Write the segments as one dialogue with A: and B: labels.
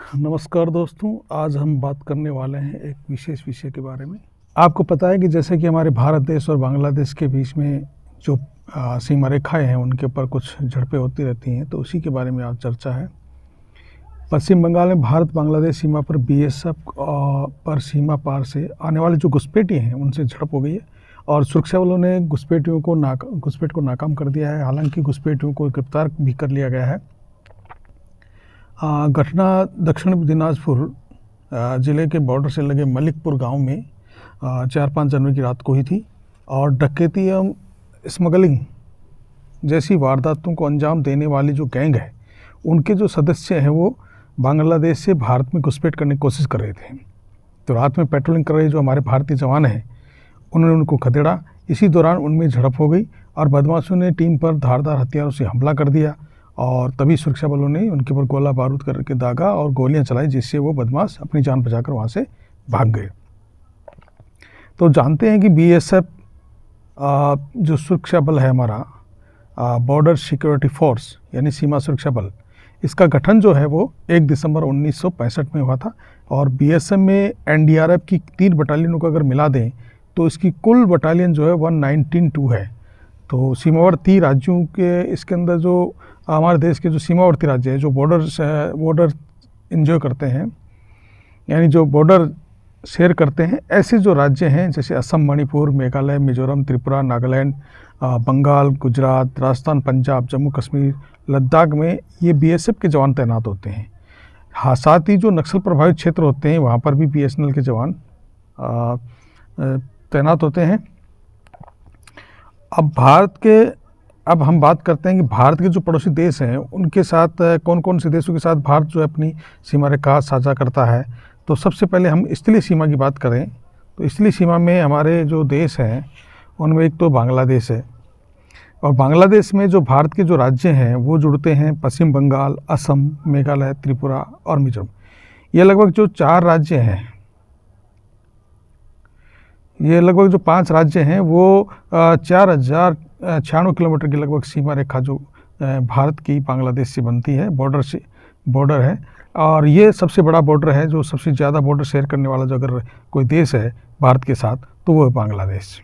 A: नमस्कार दोस्तों, आज हम बात करने वाले हैं एक विशेष विषय के बारे में। आपको पता है कि जैसे कि हमारे भारत देश और बांग्लादेश के बीच में जो सीमा रेखाएं हैं उनके ऊपर कुछ झड़पें होती रहती हैं, तो उसी के बारे में आज चर्चा है। पश्चिम बंगाल में भारत बांग्लादेश सीमा पर बीएसएफ पर सीमा पार से आने वाले जो घुसपैठिए हैं उनसे झड़प हो गई है और सुरक्षा बलों ने घुसपैठ को नाकाम कर दिया है। हालांकि घुसपैठियों को गिरफ्तार भी कर लिया गया है। घटना दक्षिण दिनाजपुर ज़िले के बॉर्डर से लगे मलिकपुर गांव में 4-5 जनवरी की रात को ही थी और डकैती एवं स्मगलिंग जैसी वारदातों को अंजाम देने वाली जो गैंग है उनके जो सदस्य हैं वो बांग्लादेश से भारत में घुसपैठ करने की कोशिश कर रहे थे। तो रात में पेट्रोलिंग कर रहे जो हमारे भारतीय जवान हैं उन्होंने उनको खदेड़ा। इसी दौरान उनमें झड़प हो गई और बदमाशों ने टीम पर धारदार हथियारों से हमला कर दिया और तभी सुरक्षा बलों ने उनके ऊपर गोला बारूद करके दागा और गोलियां चलाई, जिससे वो बदमाश अपनी जान बचाकर वहाँ से भाग गए। तो जानते हैं कि बीएसएफ जो सुरक्षा बल है हमारा, बॉर्डर सिक्योरिटी फोर्स यानी सीमा सुरक्षा बल, इसका गठन जो है वो 1 दिसंबर 1965 में हुआ था और बीएसएफ में एनडीआरएफ की 3 बटालियनों को अगर मिला दें तो इसकी कुल बटालियन जो है 192 है। तो सीमावर्ती राज्यों के इसके अंदर जो हमारे देश के जो सीमावर्ती राज्य है जो बॉर्डर एंजॉय करते हैं यानी जो बॉर्डर शेयर करते हैं, ऐसे जो राज्य हैं जैसे असम, मणिपुर, मेघालय, मिजोरम, त्रिपुरा, नागालैंड, बंगाल, गुजरात, राजस्थान, पंजाब, जम्मू कश्मीर, लद्दाख में ये बीएसएफ के जवान तैनात होते हैं। हाँ, साथ ही जो नक्सल प्रभावित क्षेत्र होते हैं वहाँ पर भी बीएसएनएल के जवान तैनात होते हैं। अब हम बात करते हैं कि भारत के जो पड़ोसी देश हैं उनके साथ कौन कौन से देशों के साथ भारत जो है अपनी सीमा रेखा साझा करता है। तो सबसे पहले हम स्थलीय सीमा की बात करें तो स्थलीय सीमा में हमारे जो देश हैं उनमें एक तो बांग्लादेश है और बांग्लादेश में जो भारत के जो राज्य हैं वो जुड़ते हैं पश्चिम बंगाल, असम, मेघालय, त्रिपुरा और मिजोरम। ये लगभग जो 4 राज्य हैं, ये लगभग जो 5 राज्य हैं वो 4096 किलोमीटर की लगभग सीमा रेखा जो भारत की बांग्लादेश से बनती है, बॉर्डर है और ये सबसे बड़ा बॉर्डर है। जो सबसे ज़्यादा बॉर्डर शेयर करने वाला जो अगर कोई देश है भारत के साथ तो वो है बांग्लादेश।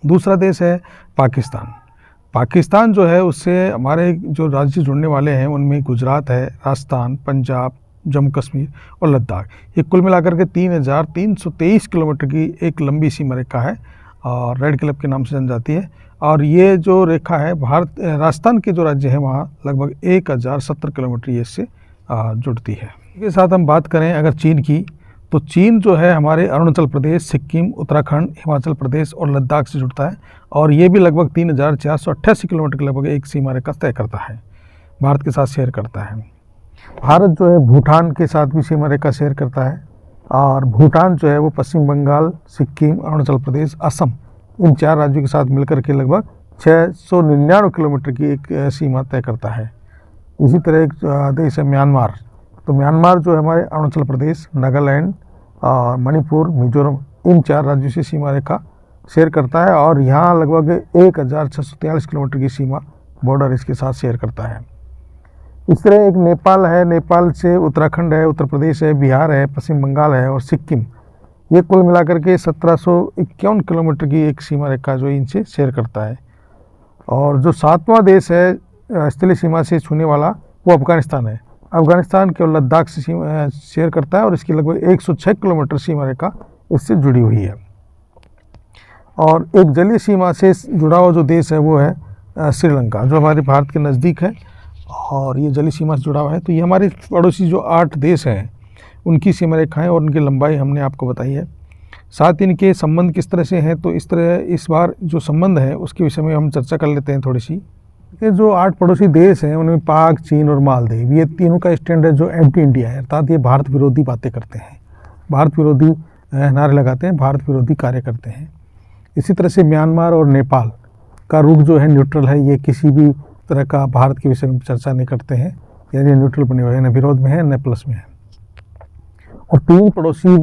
A: दूसरा देश है पाकिस्तान। पाकिस्तान जो है उससे हमारे जो राज्य जुड़ने वाले हैं उनमें गुजरात है, राजस्थान, पंजाब, जम्मू कश्मीर और लद्दाख। ये कुल मिलाकर के 3323 किलोमीटर की एक लंबी सीमा रेखा है और रेड क्लिफ के नाम से जानी जाती है। और ये जो रेखा है राजस्थान के जो राज्य हैं वहाँ लगभग 1070 किलोमीटर ये इससे जुड़ती है। इसके साथ हम बात करें अगर चीन की, तो चीन जो है हमारे अरुणाचल प्रदेश, सिक्किम, उत्तराखंड, हिमाचल प्रदेश और लद्दाख से जुड़ता है और ये भी लगभग 3488 किलोमीटर की लगभग एक सीमा रेखा तय करता है, भारत के साथ शेयर करता है। भारत जो है भूटान के साथ भी सीमा रेखा शेयर करता है और भूटान जो है वो पश्चिम बंगाल, सिक्किम, अरुणाचल प्रदेश, असम इन 4 राज्यों के साथ मिलकर के लगभग 699 किलोमीटर की एक सीमा तय करता है। इसी तरह एक देश है म्यांमार। तो म्यांमार जो है हमारे अरुणाचल प्रदेश, नागालैंड और मणिपुर, मिजोरम इन 4 राज्यों से सीमा रेखा शेयर करता है और यहाँ लगभग 1643 किलोमीटर की सीमा बॉर्डर इसके साथ शेयर करता है। इस तरह एक नेपाल है, नेपाल से उत्तराखंड है, उत्तर प्रदेश है, बिहार है, पश्चिम बंगाल है और सिक्किम, ये कुल मिलाकर के 1751 किलोमीटर की एक सीमा रेखा जो इनसे शेयर करता है। और जो 7वां देश है स्थलीय सीमा से छूने वाला वो अफगानिस्तान है। अफगानिस्तान केवल लद्दाख से शेयर करता है और इसकी लगभग 106 किलोमीटर सीमा रेखा इससे जुड़ी हुई है। और एक जलीय सीमा से जुड़ा हुआ जो देश है वो है श्रीलंका, जो हमारे भारत के नज़दीक है और ये जलीय सीमा से जुड़ा हुआ है। तो ये हमारे पड़ोसी जो 8 देश हैं उनकी सीमा रेखाएँ और उनकी लंबाई हमने आपको बताई है। साथ ही इनके संबंध किस तरह से हैं, तो इस बार जो संबंध है उसके विषय में हम चर्चा कर लेते हैं थोड़ी सी। ये जो 8 पड़ोसी देश हैं उनमें पाक, चीन और मालदीव, ये तीनों का स्टैंड है जो एंटी इंडिया है, अर्थात ये भारत विरोधी बातें करते हैं, भारत विरोधी नारे लगाते हैं, भारत विरोधी कार्य करते हैं। इसी तरह से म्यांमार और नेपाल का रुख जो है न्यूट्रल है, ये किसी भी तरह का भारत के विषय में चर्चा नहीं करते हैं, यानी न्यूट्रल बने हुए हैं, न विरोध में है न प्लस में है। और 3 पड़ोसी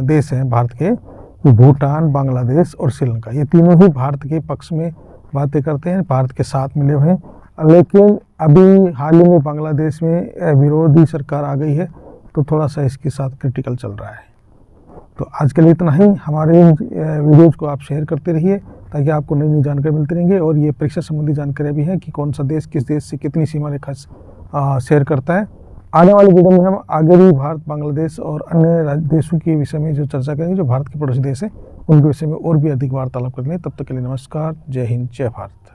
A: देश हैं भारत के, भूटान, बांग्लादेश और श्रीलंका, ये तीनों ही भारत के पक्ष में बातें करते हैं, भारत के साथ मिले हुए हैं, लेकिन अभी हाल ही में बांग्लादेश में विरोधी सरकार आ गई है, तो थोड़ा सा इसके साथ क्रिटिकल चल रहा है। तो आज के लिए इतना ही। हमारे वीडियोज़ को आप शेयर करते रहिए ताकि आपको नई नई जानकारी मिलती रहेंगी। और ये परीक्षा संबंधी जानकारी भी है कि कौन सा देश किस देश से कितनी सीमा रेखा शेयर करता है। आने वाली वीडियो में हम आगे भी भारत, बांग्लादेश और अन्य देशों के विषय में जो चर्चा करेंगे, जो भारत के पड़ोसी देश हैं, उनके विषय में और भी अधिक वार्तालाप करेंगे। तब तक के लिए नमस्कार, जय हिंद, जय भारत।